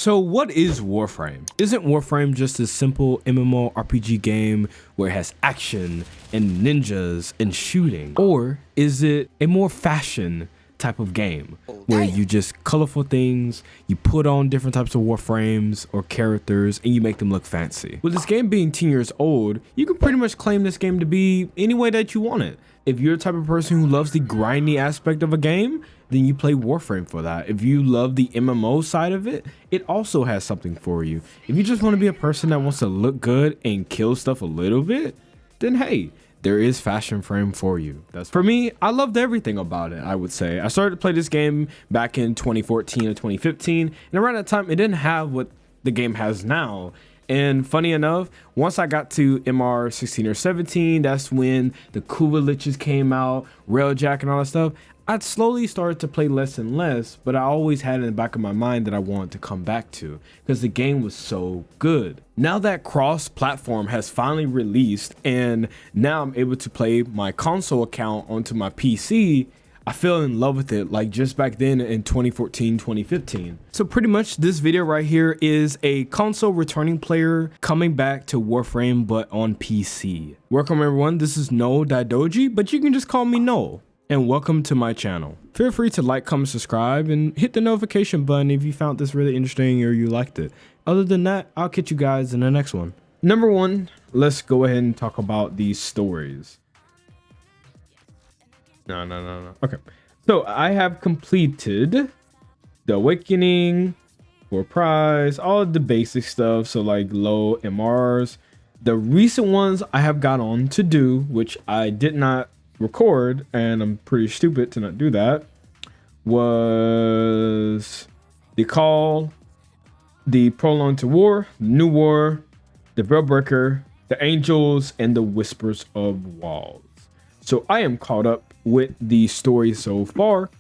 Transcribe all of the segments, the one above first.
So what is Warframe? Isn't Warframe just a simple MMORPG game where it has action and ninjas and shooting? Or is it a more fashion type of game where you just colorful things, you put on different types of Warframes or characters and you make them look fancy? With this game being 10 years old, you can pretty much claim this game to be any way that you want it. If you're the type of person who loves the grindy aspect of a game, then you play Warframe for that. If you love the MMO side of it, it also has something for you. If you just want to be a person that wants to look good and kill stuff a little bit, then hey, there is Fashion Frame for you. That's for me. I loved everything about it, I would say. I started to play this game back in 2014 or 2015, and around that time, it didn't have what the game has now. And funny enough, once I got to MR 16 or 17, that's when the Kuva Liches came out, Railjack and all that stuff. I'd slowly started to play less and less, but I always had in the back of my mind that I wanted to come back to because the game was so good. Now that cross-platform has finally released and now I'm able to play my console account onto my PC, I fell in love with it like just back then in 2014, 2015. So pretty much this video right here is a console returning player coming back to Warframe but on PC. Welcome everyone, this is No Daidoji, but you can just call me No. And welcome to my channel. Feel free to like, comment, subscribe, and hit the notification button if you found this really interesting or you liked it. Other than that, I'll catch you guys in the next one. Number one, let's go ahead and talk about these stories. No. Okay. So I have completed the Awakening for prize, all of the basic stuff. So like low MRs. The recent ones I have got on to do, which I did not record, and I'm pretty stupid to not do that, was the Call, the Prolong to War, the New War, the Veilbreaker, the Angels, and the Whispers of Walls. So I am caught up with the story so far.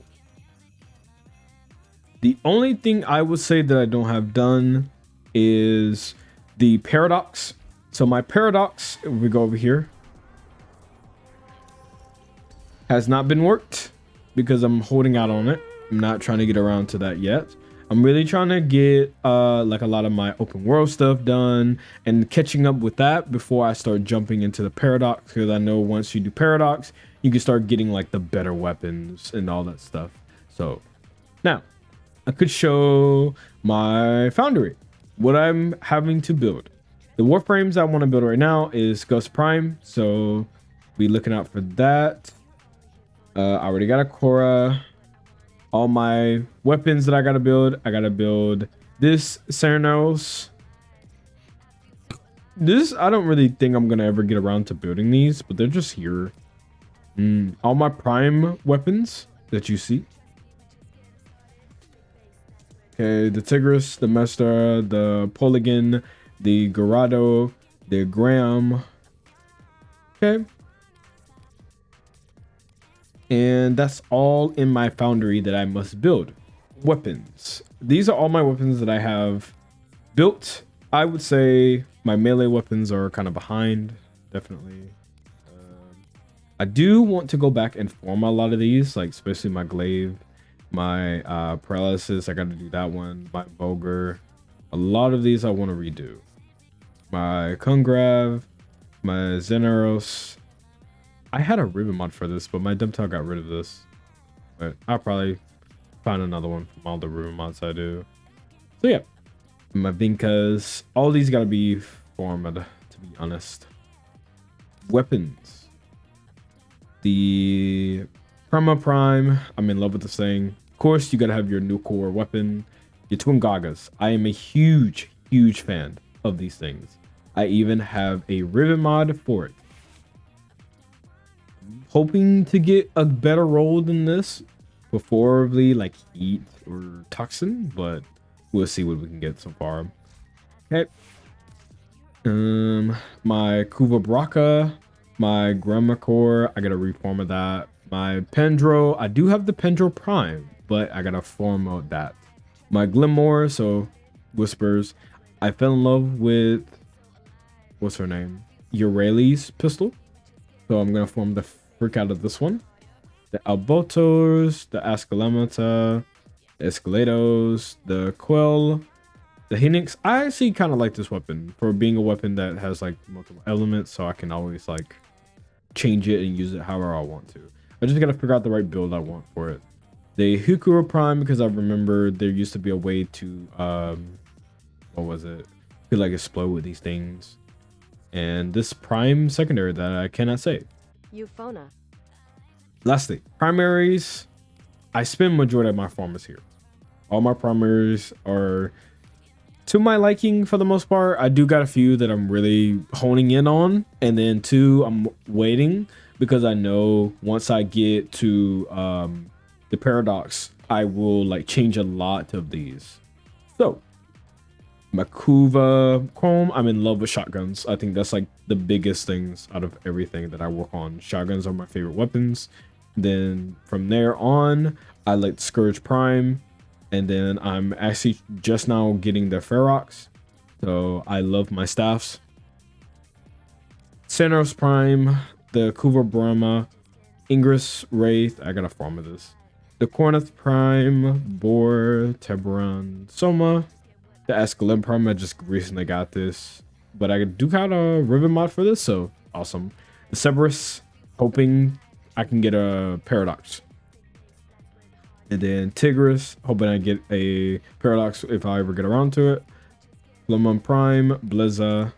The only thing I would say that I don't have done is the Paradox. So my Paradox, if we go over here, has not been worked because I'm holding out on it. I'm not trying to get around to that yet. I'm really trying to get like a lot of my open world stuff done and catching up with that before I start jumping into the Paradox, because I know once you do Paradox, you can start getting like the better weapons and all that stuff. So now I could show my Foundry, what I'm having to build. The Warframes I want to build right now is Ghost Prime, so be looking out for that. I already got a Korra. All my weapons that I gotta build this Cernos. This, I don't really think I'm gonna ever get around to building these, but they're just here. All my prime weapons that you see. Okay, the Tigris, the Mestra, the Polygon, the Garado, the Graham. Okay. And that's all in my Foundry that I must build. Weapons. These are all my weapons that I have built. I would say my melee weapons are kind of behind, definitely. I do want to go back and form a lot of these, like especially my glaive, my paralysis. I got to do that one. My vulgar. A lot of these I want to redo. My Kungrav, my Zeneros. I had a ribbon mod for this, but my Dumbtail got rid of this. But I'll probably find another one from all the ribbon mods I do. So yeah, my Vinkas. All these gotta be formed, to be honest. Weapons. The Prime. I'm in love with this thing. Of course, you gotta have your new core weapon. Your Twin Gagas. I am a huge fan of these things. I even have a ribbon mod for it. Hoping to get a better roll than this, preferably like heat or toxin, but we'll see what we can get so far. Okay. My Kuva Braka, my Grammacore, I gotta reform of that. My Pendro, I do have the Pendro Prime, but I gotta form out that. My Glimmore, so Whispers. I fell in love with, what's her name? Eurali's pistol. So I'm gonna form the freak out of this one. The Albotos, the Ascalemata, the Escalados, the Quell, The Phoenix, I actually kind of like this weapon for being a weapon that has like multiple elements, so I can always like change it and use it however I want to. I just gotta figure out the right build I want for it. The Hikura Prime, because I remember there used to be a way to what was it? Could like explode with these things. And this Prime secondary that I cannot say. Euphona. Lastly, primaries. I spend majority of my farmers here. All my primaries are to my liking for the most part. I do got a few that I'm really honing in on, and then two I'm waiting because I know once I get to the paradox, I will like change a lot of these. So Makuva Chrome, I'm in love with shotguns. I think that's like the biggest things out of everything that I work on. Shotguns are my favorite weapons. Then from there on, I like Scourge Prime. And then I'm actually just now getting the Ferox. So I love my staffs. Cenos Prime, the Kuva Brahma, Ingress Wraith. I got a farm of this. The Corneth Prime, Boar, Teberon, Soma. The Escalade Prime, I just recently got this. But I do got a ribbon mod for this, so awesome. The Cerberus, hoping I can get a Paradox. And then Tigris, hoping I get a Paradox if I ever get around to it. Lemon Prime, Blizza.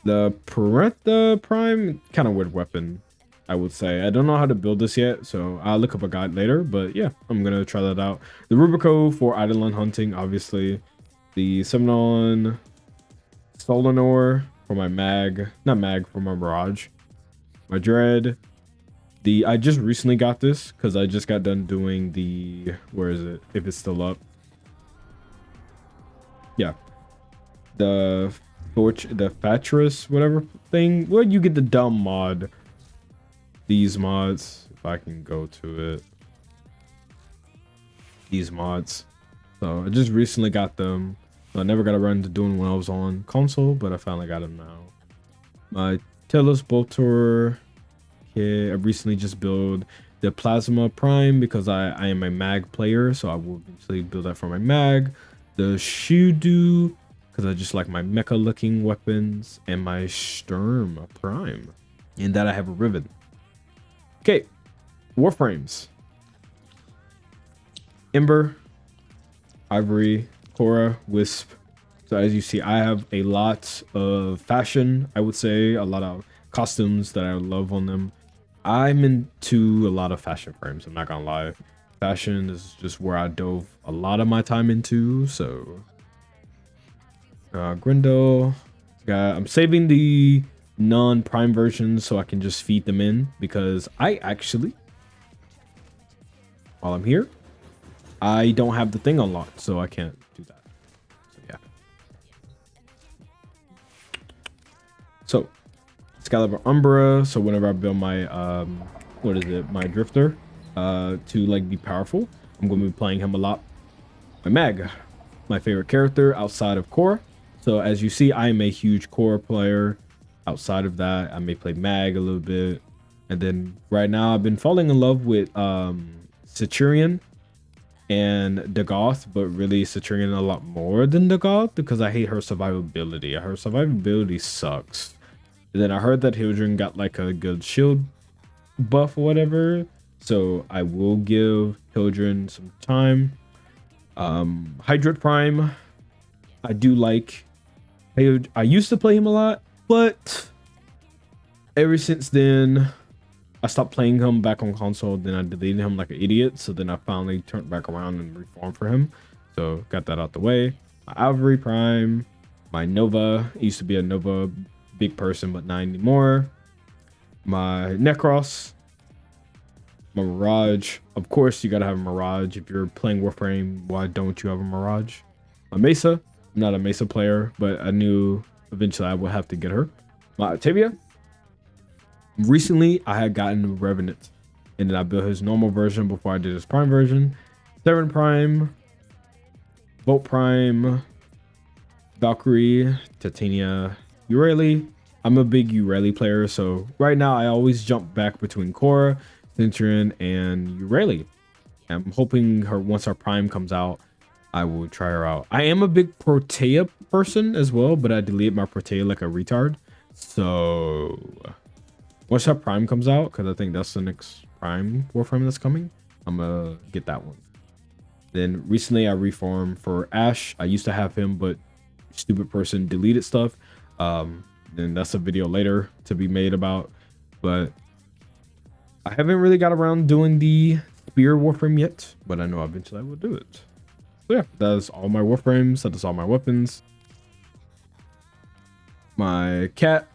The Parentha Prime, kind of weird weapon, I would say. I don't know how to build this yet, so I'll look up a guide later. But yeah, I'm going to try that out. The Rubico for Eidolon hunting, obviously. The Semnon Solanor for my mag. Not mag, for my Mirage. My Dread. I just recently got this because I just got done doing the, where is it? If it's still up. Yeah. The Fatris, whatever thing. Where you get the dumb mod. These mods, if I can go to it. These mods. So I just recently got them. So I never got around to doing when I was on console, but I finally got them now. My Telos Boltor. I recently just built the Plasma Prime because I am a mag player, so I will eventually build that for my mag. The Shudu because I just like my mecha looking weapons, and my Sturm Prime. And that I have a ribbon. Okay, Warframes. Ember, Ivory, Cora, Wisp. So as you see, I have a lot of fashion, I would say, a lot of costumes that I love on them. I'm into a lot of fashion frames, I'm not gonna lie. Fashion is just where I dove a lot of my time into, so. Grendel. I'm saving the non-prime versions so I can just feed them in, because I actually, while I'm here, I don't have the thing unlocked, so I can't do that. So yeah. So Excalibur Umbra, so whenever I build my my drifter to like be powerful, I'm going to be playing him a lot. My mag, my favorite character outside of Korra. So as you see, I am a huge Korra player. Outside of that, I may play mag a little bit, and then right now I've been falling in love with Centurion and Dagoth, but really Centurion a lot more than Dagoth because I hate her survivability. Her survivability sucks. And then I heard that Hildren got like a good shield buff or whatever, so I will give Hildren some time. Hydrid Prime, I do like. I used to play him a lot, but ever since then, I stopped playing him back on console. Then I deleted him like an idiot. So then I finally turned back around and reformed for him. So got that out the way. My Ivory Prime, my Nova. I used to be a Nova big person, but not anymore. My Necros, my Mirage. Of course, you gotta have a Mirage. If you're playing Warframe, why don't you have a Mirage? My Mesa. I'm not a Mesa player, but I knew eventually I would have to get her. My Octavia. Recently, I had gotten Revenant, and then I built his normal version before I did his Prime version. Seren Prime, Volt Prime, Valkyrie, Titania, Ureli. I'm a big Ureli player, so right now I always jump back between Korra, Centurion, and Ureli. I'm hoping once our Prime comes out, I will try her out. I am a big Protea person as well, but I deleted my Protea like a retard. So once that Prime comes out, because I think that's the next Prime Warframe that's coming, I'm gonna get that one. Then recently I reformed for Ash. I used to have him, but stupid person deleted stuff. Then that's a video later to be made about, but I haven't really got around doing the Spear Warframe yet, but I know eventually I will do it. So yeah, that's all my Warframes. That's all my weapons. My cat,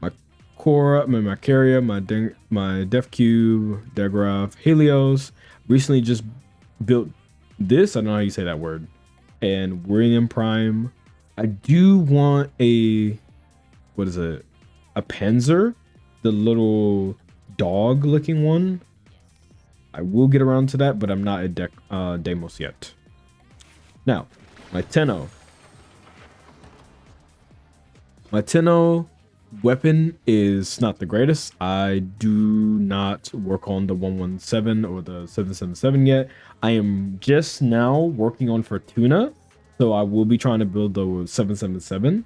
my Cora, my Carrier, my Def Cube, Degraph, Helios. Recently just built this. I don't know how you say that word. And William Prime. I do want a, what is it? A Panzer, the little dog looking one. I will get around to that, but I'm not at Deimos yet. Now, my Tenno. My Tenno weapon is not the greatest. I do not work on the 117 or the 777 yet. I am just now working on Fortuna, so I will be trying to build the 777.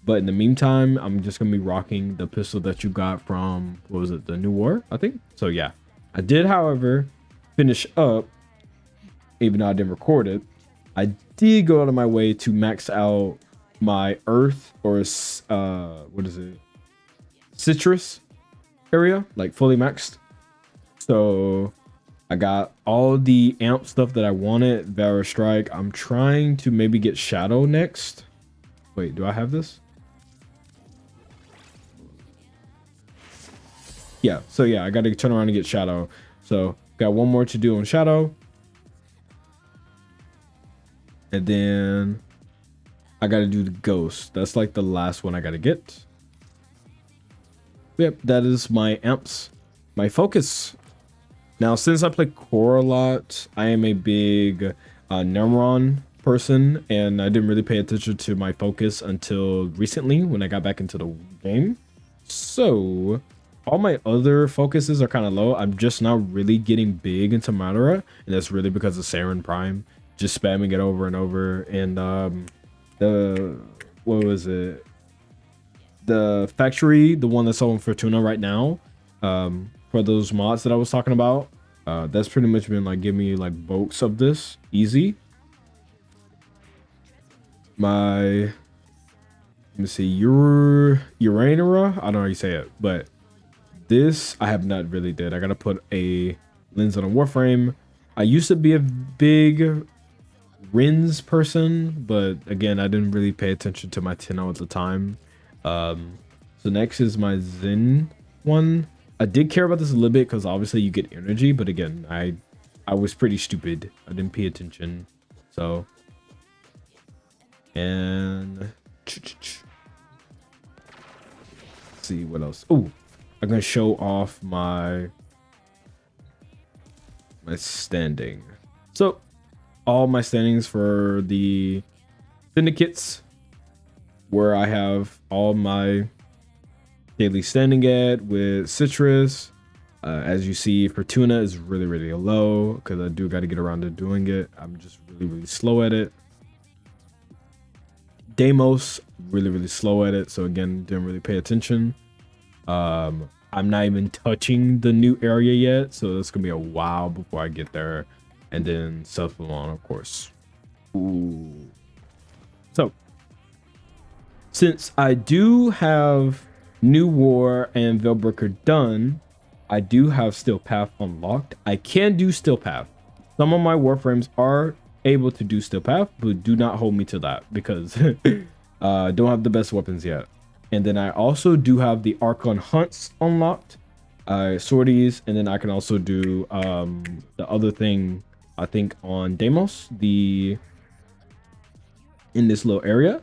But in the meantime, I'm just going to be rocking the pistol that you got from, what was it, the New War, I think? So yeah. I did, however, finish up, even though I didn't record it. I did go out of my way to max out my Earth or what is it? Citrus area, like fully maxed. So I got all the amp stuff that I wanted. Valor Strike. I'm trying to maybe get Shadow next. Wait, do I have this? Yeah, so yeah, I got to turn around and get Shadow. So got one more to do on Shadow. And then I got to do the Ghost. That's like the last one I got to get. Yep, that is my amps. My focus. Now, since I play core a lot, I am a big Nemron person, and I didn't really pay attention to my focus until recently when I got back into the game. So all my other focuses are kind of low. I'm just not really getting big into Madara, and that's really because of Saren Prime. Just spamming it over and over. And what was it? The factory, the one that's on Fortuna right now, for those mods that I was talking about, that's pretty much been like giving me like bulks of this easy. Let me see, Uranera, I don't know how you say it, but this I have not really did. I gotta put a lens on a Warframe. I used to be a big Rins person, but again, I didn't really pay attention to my Tenno at the time. So next is my Zen one. I did care about this a little bit because obviously you get energy, but again, I was pretty stupid. I didn't pay attention. So, and let's see what else. Oh, I'm gonna show off my standing. So all my standings for the syndicates, where I have all my daily standing at with Citrus. As you see, Fortuna is really, really low because I do got to get around to doing it. I'm just really, really slow at it. Deimos, really, really slow at it. So again, didn't really pay attention. I'm not even touching the new area yet, so it's gonna be a while before I get there. And then Self-Alone, of course. Ooh. So since I do have New War and Veilbreaker done, I do have Steel Path unlocked. I can do Steel Path. Some of my Warframes are able to do Steel Path, but do not hold me to that because I don't have the best weapons yet. And then I also do have the Archon Hunts unlocked, sorties, and then I can also do the other thing, I think on Deimos, in this little area.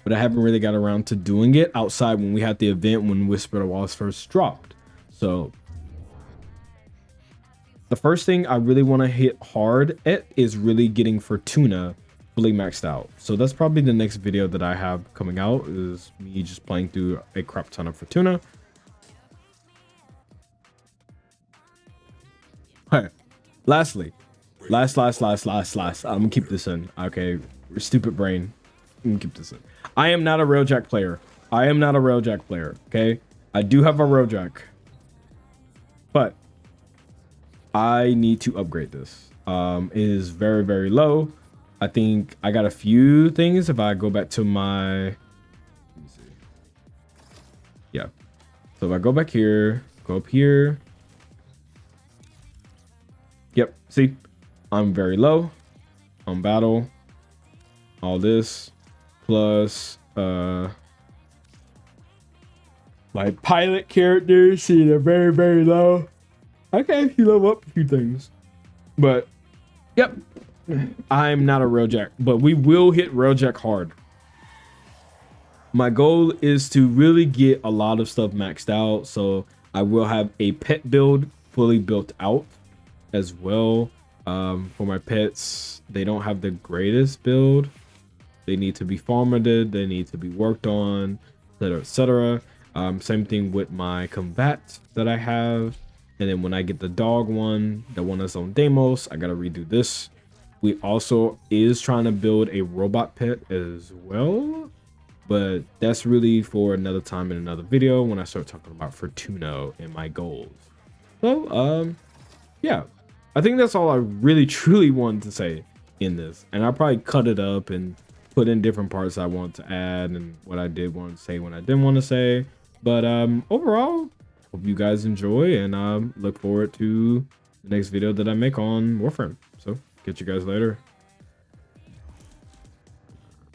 But I haven't really got around to doing it outside when we had the event when Whisper of Walls first dropped. So the first thing I really want to hit hard at is really getting Fortuna fully maxed out. So that's probably the next video that I have coming out, is me just playing through a crap ton of Fortuna. All right, lastly, Last. I'm gonna keep this in. Okay, stupid brain. I'm gonna keep this in. I am not a Railjack player. Okay, I do have a Railjack, but I need to upgrade this. It is very, very low. I think I got a few things. If I go back to my, let me see. Yeah. So if I go back here, go up here. Yep. See, I'm very low on battle. All this plus my pilot characters. See, they're very, very low. Okay, you level up a few things, but yep, I'm not a Railjack, but we will hit Railjack hard. My goal is to really get a lot of stuff maxed out, so I will have a pet build fully built out as well. For my pets, they don't have the greatest build. They need to be farmered, they need to be worked on, etc., etc. Same thing with my combat that I have. And then when I get the dog one, the one that's on Deimos, I gotta redo this. We also is trying to build a robot pet as well, but that's really for another time in another video when I start talking about Fortuno and my goals. So, yeah, I think that's all I really truly wanted to say in this. And I'll probably cut it up and put in different parts I want to add and what I did want to say when I didn't want to say. But overall, hope you guys enjoy, and look forward to the next video that I make on Warframe. So catch you guys later.